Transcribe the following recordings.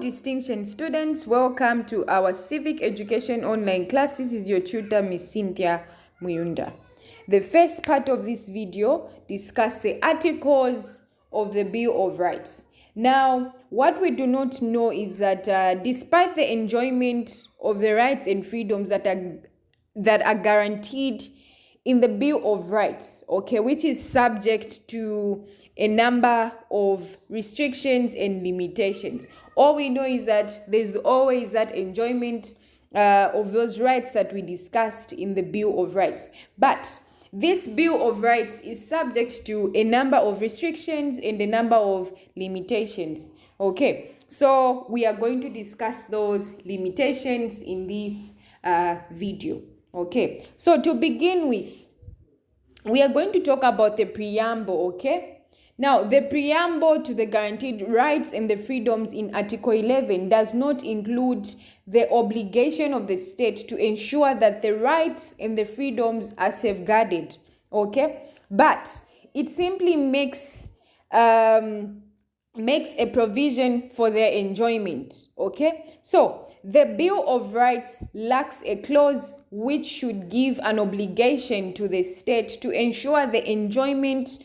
distinction students, welcome to our civic education online class. This is your tutor, Miss Cynthia Muyunda. The first part of this video discusses the articles of the Bill of Rights. Now, what we do not know is that despite the enjoyment of the rights and freedoms that are guaranteed in the Bill of Rights, okay, which is subject to a number of restrictions and limitations. All we know is that there's always that enjoyment of those rights that we discussed in the Bill of Rights. But this Bill of Rights is subject to a number of restrictions and a number of limitations. Okay, so we are going to discuss those limitations in this video. Okay, so to begin with, we are going to talk about the preamble, okay? Now, the preamble to the guaranteed rights and the freedoms in Article 11 does not include the obligation of the state to ensure that the rights and the freedoms are safeguarded, okay? But it simply makes a provision for their enjoyment, okay? So, the Bill of Rights lacks a clause which should give an obligation to the state to ensure the enjoyment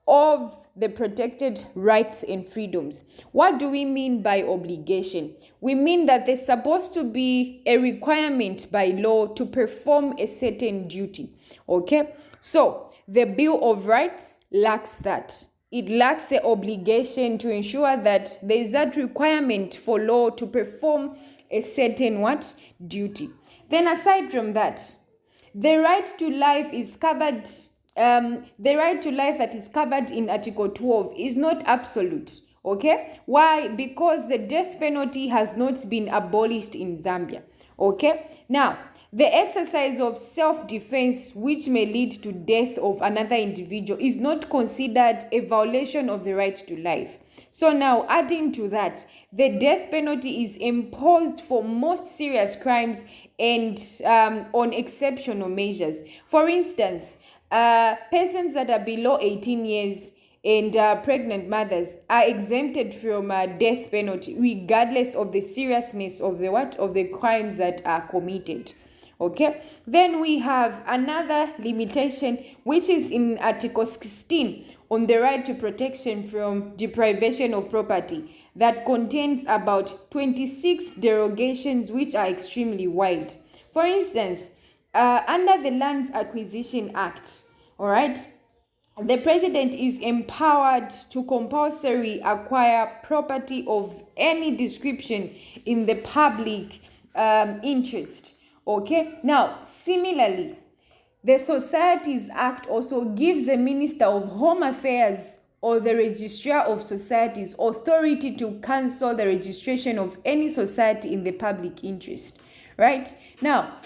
of the protected rights and freedoms. What do we mean by obligation? We mean that there's supposed to be a requirement by law to perform a certain duty. Okay? So, the Bill of Rights lacks that. It lacks the obligation to ensure that there is that requirement for law to perform a certain duty. Then aside from that, the right to life is covered. The right to life that is covered in Article 12 is not absolute. Okay? Why? Because the death penalty has not been abolished in Zambia. Okay? Now, the exercise of self-defense which may lead to death of another individual is not considered a violation of the right to life. So now, adding to that, the death penalty is imposed for most serious crimes and on exceptional measures. For instance, persons that are below 18 years and pregnant mothers are exempted from death penalty regardless of the seriousness of the crimes that are committed. Okay, then we have another limitation which is in Article 16 on the right to protection from deprivation of property that contains about 26 derogations which are extremely wide. For instance, under the Lands Acquisition Act, all right, the president is empowered to compulsory acquire property of any description in the public interest. Okay, now similarly, the Societies Act also gives the Minister of Home Affairs or the Registrar of Societies authority to cancel the registration of any society in the public interest. Right? Now,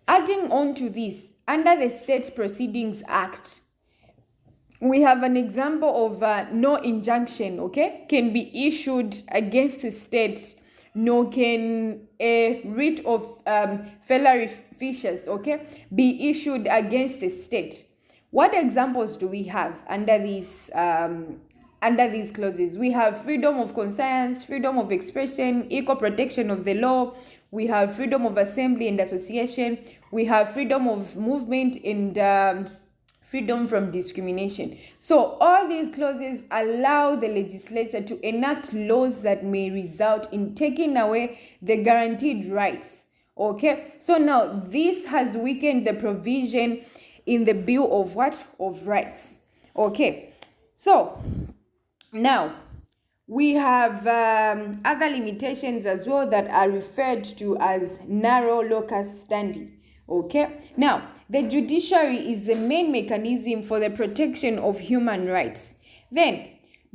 adding on to this, under the State Proceedings Act, we have an example of no injunction, okay, can be issued against the state, nor can a writ of felary ficus, okay, be issued against the state. What examples do we have under these clauses? We have freedom of conscience, freedom of expression, equal protection of the law. We have freedom of assembly and association. We have freedom of movement and freedom from discrimination. So all these clauses allow the legislature to enact laws that may result in taking away the guaranteed rights. Okay, so now this has weakened the provision in the Bill of Rights. Okay, so now we have other limitations as well that are referred to as narrow locus standi. Okay, now the judiciary is the main mechanism for the protection of human rights. Then,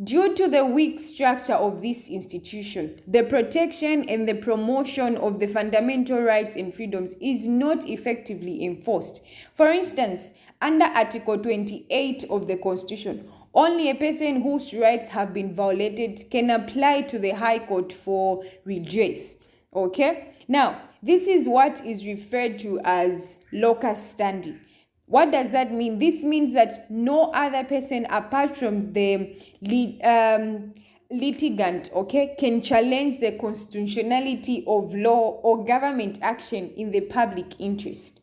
due to the weak structure of this institution, the protection and the promotion of the fundamental rights and freedoms is not effectively enforced. For instance, under Article 28 of the Constitution, only a person whose rights have been violated can apply to the High Court for redress. Okay? Now, this is what is referred to as locus standi. What does that mean? This means that no other person apart from the litigant, okay, can challenge the constitutionality of law or government action in the public interest.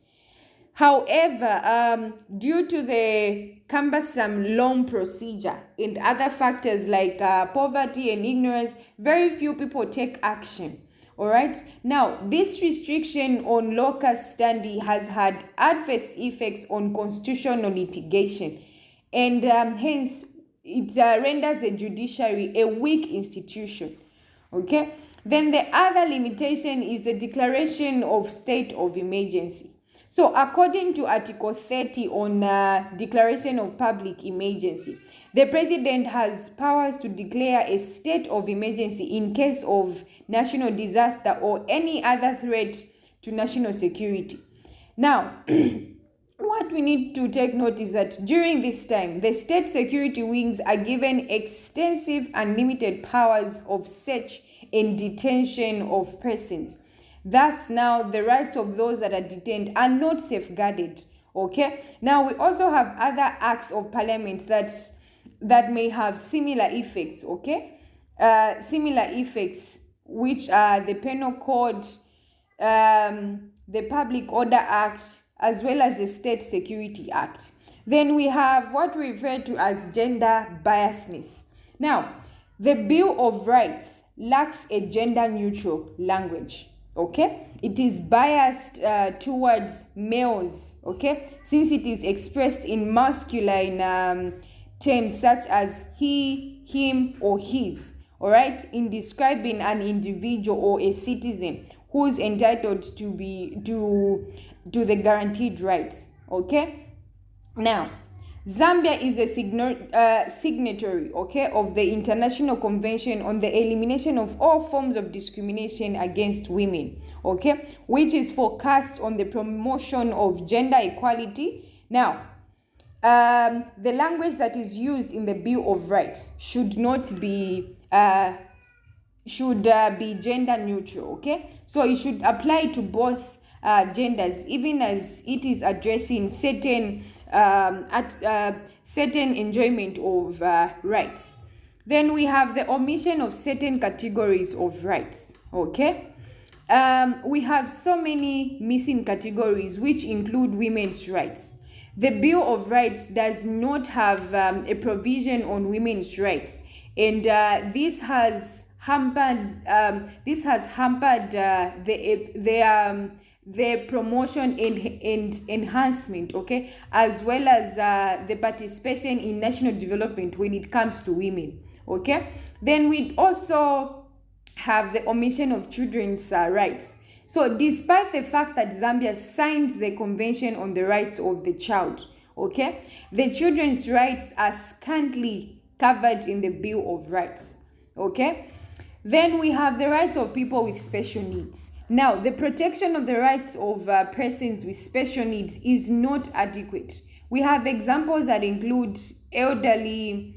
However, due to the cumbersome long procedure and other factors like poverty and ignorance, very few people take action. All right. Now, this restriction on locus standi has had adverse effects on constitutional litigation, and hence it renders the judiciary a weak institution. Okay. Then the other limitation is the declaration of state of emergency. So according to Article 30 on Declaration of Public Emergency, the President has powers to declare a state of emergency in case of national disaster or any other threat to national security. Now, what we need to take note is that during this time, the state security wings are given extensive unlimited powers of search and detention of persons. Thus, now the rights of those that are detained are not safeguarded. Okay. Now we also have other acts of parliament that may have similar effects. Okay, similar effects, which are the Penal Code, the Public Order Act, as well as the State Security Act. Then we have what we refer to as gender biasness. Now, the Bill of Rights lacks a gender-neutral language. Okay, it is biased towards males. Okay, since it is expressed in masculine terms such as he, him, or his. All right, in describing an individual or a citizen who is entitled to the guaranteed rights. Okay, now Zambia is a signatory, okay, of the International Convention on the Elimination of All Forms of Discrimination Against Women, okay, which is focused on the promotion of gender equality. Now, the language that is used in the Bill of Rights should be gender neutral, okay? So it should apply to both genders, even as it is addressing certain certain enjoyment of rights. Then we have the omission of certain categories of rights. Okay, we have so many missing categories, which include women's rights. The Bill of Rights does not have a provision on women's rights, and this has hampered the promotion and enhancement, okay, as well as the participation in national development when it comes to women. Okay, then we also have the omission of children's rights. So despite the fact that Zambia signed the Convention on the Rights of the Child, okay, the children's rights are scantily covered in the Bill of Rights. Okay, then we have the rights of people with special needs. Now, the protection of the rights of persons with special needs is not adequate. We have examples that include elderly,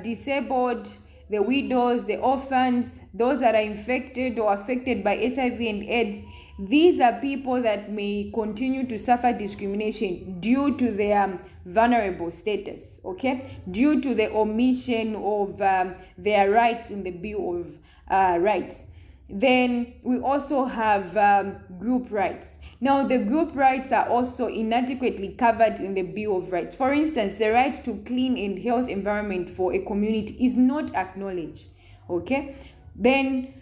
disabled, the widows, the orphans, those that are infected or affected by HIV and AIDS. These are people that may continue to suffer discrimination due to their vulnerable status, okay, due to the omission of their rights in the Bill of Rights. Then we also have group rights. Now, the group rights are also inadequately covered in the Bill of Rights. For instance, the right to clean and health environment for a community is not acknowledged. Okay. Then,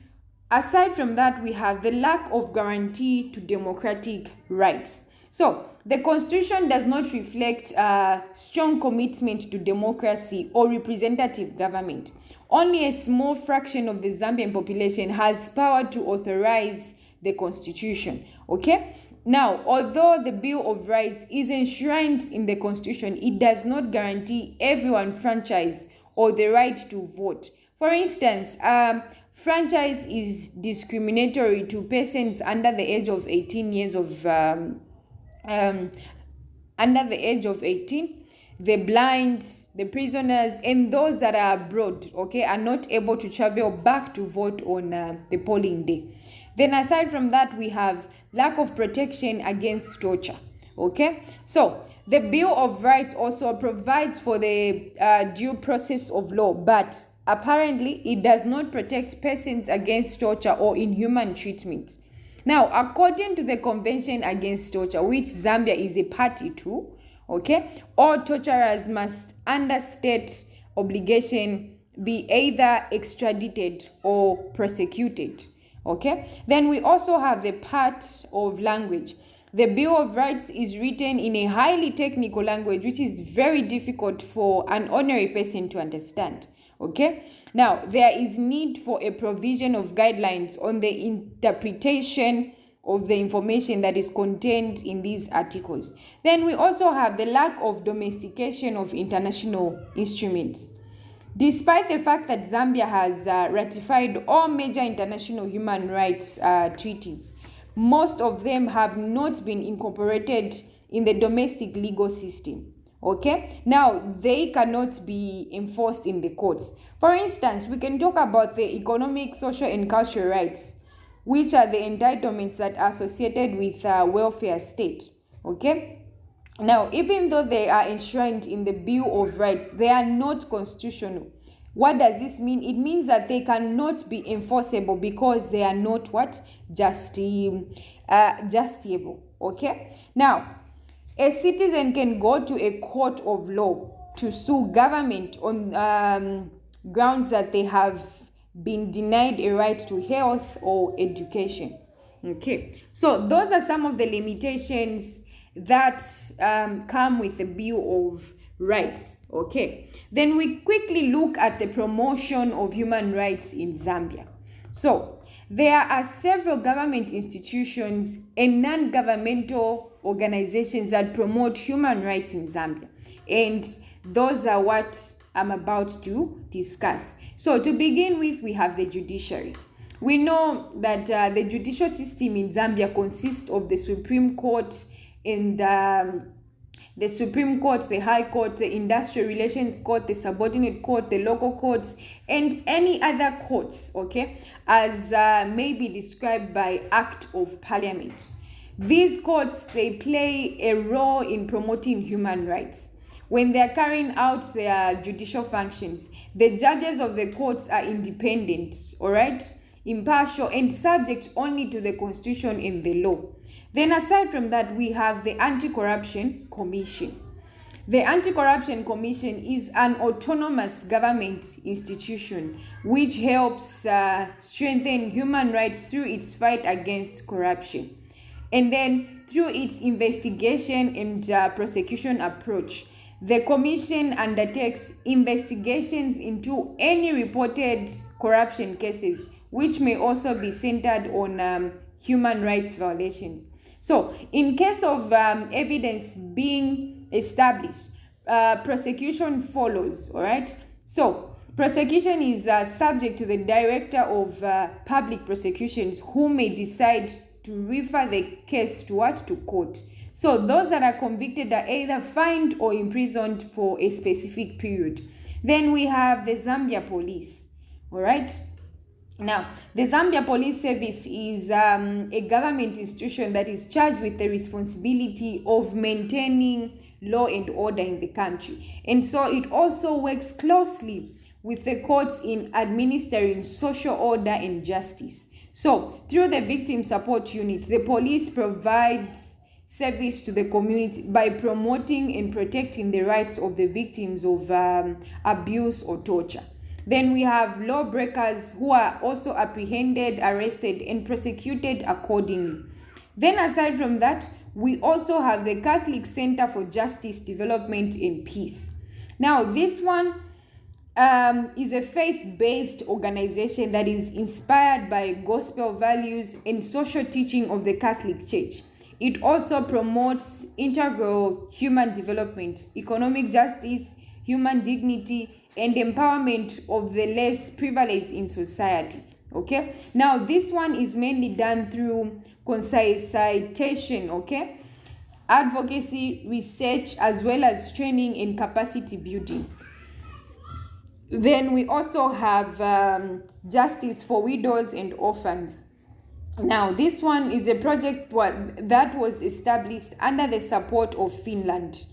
aside from that, we have the lack of guarantee to democratic rights. So, the Constitution does not reflect strong commitment to democracy or representative government. Only a small fraction of the Zambian population has power to authorize the Constitution. Okay? Now, although the Bill of Rights is enshrined in the Constitution, it does not guarantee everyone franchise or the right to vote. For instance, franchise is discriminatory to persons under the age of 18 years of under the age of 18. The blind, the prisoners, and those that are abroad, okay, are not able to travel back to vote on the polling day. Then aside from that, we have lack of protection against torture, okay. So the Bill of Rights also provides for the due process of law, but apparently it does not protect persons against torture or inhuman treatment. Now, according to the Convention Against Torture, which Zambia is a party to, okay, all torturers must, under state obligation, be either extradited or prosecuted. Okay, then we also have the part of language. The Bill of Rights is written in a highly technical language, which is very difficult for an ordinary person to understand. Okay, now there is need for a provision of guidelines on the interpretation of the information that is contained in these articles. Then we also have the lack of domestication of international instruments. Despite the fact that Zambia has ratified all major international human rights treaties, most of them have not been incorporated in the domestic legal system. Okay, now they cannot be enforced in the courts. For instance, we can talk about the economic, social, and cultural rights, which are the entitlements that are associated with welfare state. Okay, now even though they are enshrined in the Bill of Rights, they are not constitutional. What does this mean? It means that they cannot be enforceable because they are not what? Justiciable. Okay, now a citizen can go to a court of law to sue government on grounds that they have been denied a right to health or education. Okay, so those are some of the limitations that come with the Bill of Rights. Okay, then we quickly look at the promotion of human rights in Zambia. So there are several government institutions and non-governmental organizations that promote human rights in Zambia, and those are what I'm about to discuss. So to begin with, we have the judiciary. We know that the judicial system in Zambia consists of the Supreme Court and the Supreme Court, the High Court, the Industrial Relations Court, the Subordinate Court, the local courts, and any other courts, okay, as may be described by Act of Parliament. These courts, they play a role in promoting human rights. When they are carrying out their judicial functions, the judges of the courts are independent, all right, impartial, and subject only to the Constitution and the law. Then aside from that, we have the Anti-Corruption Commission. The Anti-Corruption Commission is an autonomous government institution which helps strengthen human rights through its fight against corruption. And then through its investigation and prosecution approach, the Commission undertakes investigations into any reported corruption cases, which may also be centered on human rights violations. So, in case of evidence being established, prosecution follows, all right? So, prosecution is subject to the Director of Public Prosecutions, who may decide to refer the case to what? To court. So, those that are convicted are either fined or imprisoned for a specific period. Then we have the Zambia Police, all right? Now, the Zambia Police Service is a government institution that is charged with the responsibility of maintaining law and order in the country. And so it also works closely with the courts in administering social order and justice. So, through the Victim Support Unit, the police provides service to the community by promoting and protecting the rights of the victims of abuse or torture. Then we have lawbreakers who are also apprehended, arrested, and prosecuted accordingly. Then aside from that, we also have the Catholic Center for Justice, Development, and Peace. Now, this one is a faith-based organization that is inspired by gospel values and social teaching of the Catholic Church. It also promotes integral human development, economic justice, human dignity, and empowerment of the less privileged in society. Okay, now this one is mainly done through conscientization, okay, advocacy, research, as well as training and capacity building. Then we also have justice for widows and orphans. Now this one is a project that was established under the support of Finland.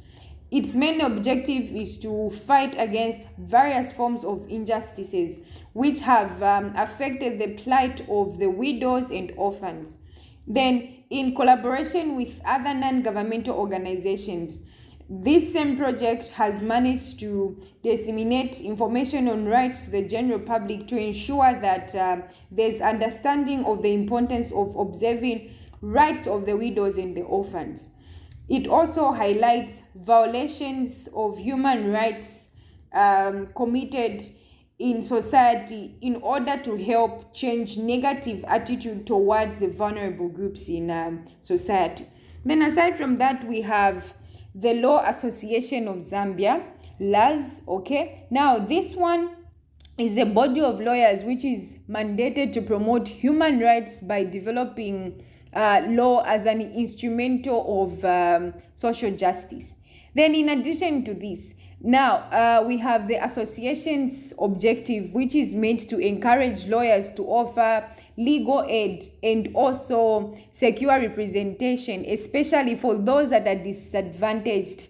its main objective is to fight against various forms of injustices which have affected the plight of the widows and orphans. Then, in collaboration with other non-governmental organizations, this same project has managed to disseminate information on rights to the general public to ensure that there's understanding of the importance of observing rights of the widows and the orphans. It also highlights violations of human rights committed in society in order to help change negative attitude towards the vulnerable groups in society. Then aside from that, we have the Law Association of Zambia, LAZ, okay? Now, this one is a body of lawyers which is mandated to promote human rights by developing law as an instrumental of social justice. Then in addition to this, now we have the association's objective, which is meant to encourage lawyers to offer legal aid and also secure representation, especially for those that are disadvantaged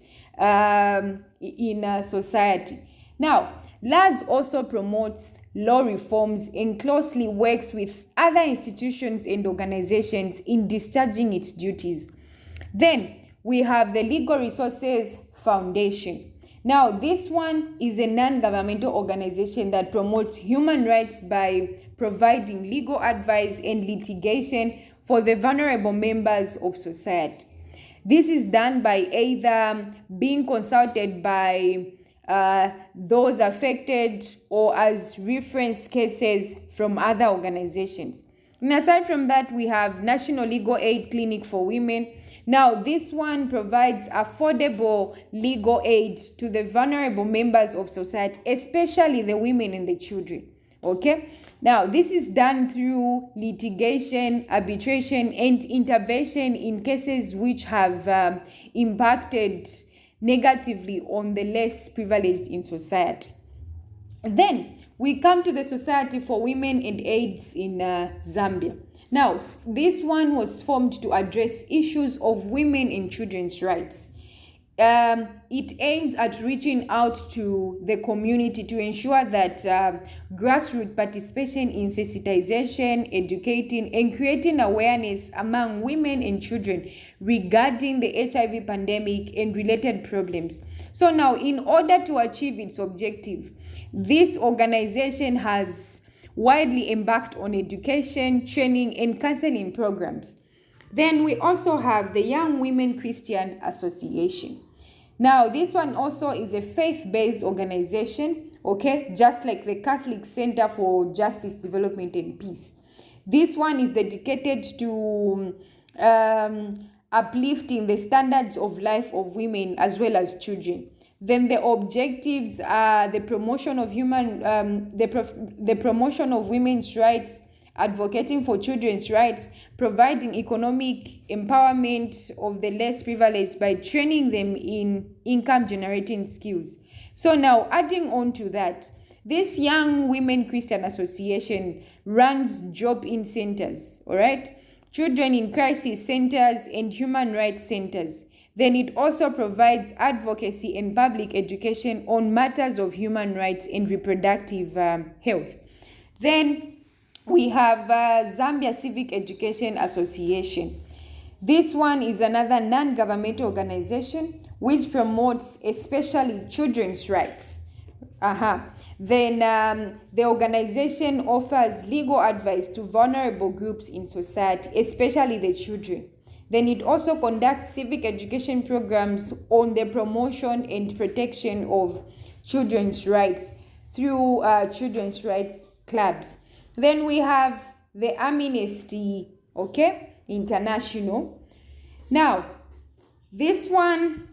in society. Now, LAZ also promotes law reforms and closely works with other institutions and organizations in discharging its duties. Then we have the Legal Resources Foundation. Now, this one is a non-governmental organization that promotes human rights by providing legal advice and litigation for the vulnerable members of society. This is done by either being consulted by those affected or as reference cases from other organizations. And aside from that, we have National Legal Aid Clinic for Women. Now, this one provides affordable legal aid to the vulnerable members of society, especially the women and the children. Okay? Now, this is done through litigation, arbitration, and intervention in cases which have impacted negatively on the less privileged in society. Then we come to the Society for Women and AIDS in Zambia. Now, this one was formed to address issues of women and children's rights. It aims at reaching out to the community to ensure that grassroots participation in sensitization, educating, and creating awareness among women and children regarding the HIV pandemic and related problems. So now, in order to achieve its objective, this organization has widely embarked on education, training, and counseling programs. Then we also have the Young Women Christian Association. Now, this one also is a faith-based organization, okay, just like the Catholic Center for Justice, Development, and Peace. This one is dedicated to uplifting the standards of life of women as well as children. Then the objectives are the promotion of the promotion of women's rights, advocating for children's rights, providing economic empowerment of the less privileged by training them in income-generating skills. So now, adding on to that, this Young Women Christian Association runs job-in centers, all right? Children in crisis centers and human rights centers. Then it also provides advocacy and public education on matters of human rights and reproductive health. Then we have Zambia Civic Education Association. This one is another non-governmental organization which promotes especially children's rights. Then the organization offers legal advice to vulnerable groups in society, especially the children. Then it also conducts civic education programs on the promotion and protection of children's rights through children's rights clubs. Then we have the Amnesty, okay, International. Now, this one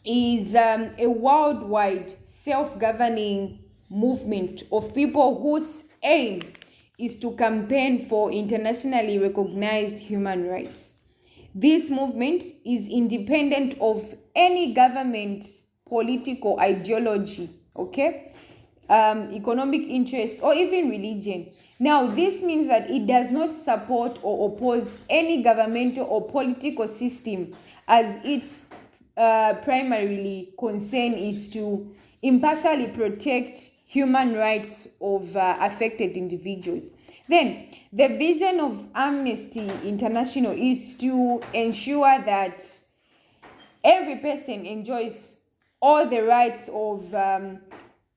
is a worldwide self-governing movement of people whose aim is to campaign for internationally recognized human rights. This movement is independent of any government, political ideology, okay, economic interest, or even religion. Now, this means that it does not support or oppose any governmental or political system as its primarily concern is to impartially protect human rights of affected individuals. Then, the vision of Amnesty International is to ensure that every person enjoys all the rights of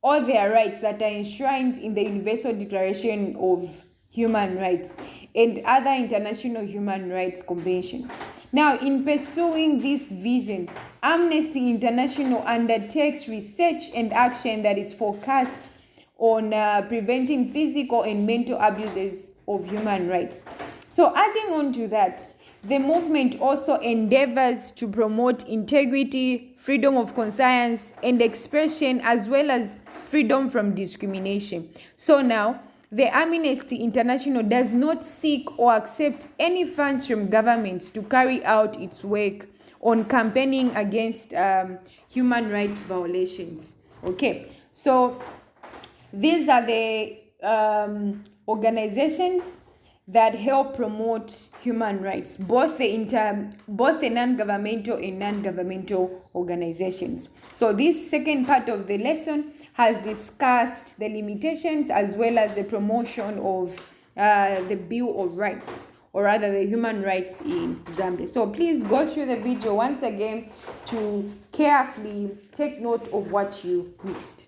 all their rights that are enshrined in the Universal Declaration of Human Rights and other international human rights conventions. Now, in pursuing this vision, Amnesty International undertakes research and action that is focused on preventing physical and mental abuses of human rights. So, adding on to that, the movement also endeavors to promote integrity, freedom of conscience, and expression, as well as freedom from discrimination. So now, the Amnesty International does not seek or accept any funds from governments to carry out its work on campaigning against human rights violations. Okay, so these are the organizations that help promote human rights, both the non-governmental and non-governmental organizations. So this second part of the lesson has discussed the limitations as well as the promotion of the Bill of Rights, or rather the human rights in Zambia. So please go through the video once again to carefully take note of what you missed.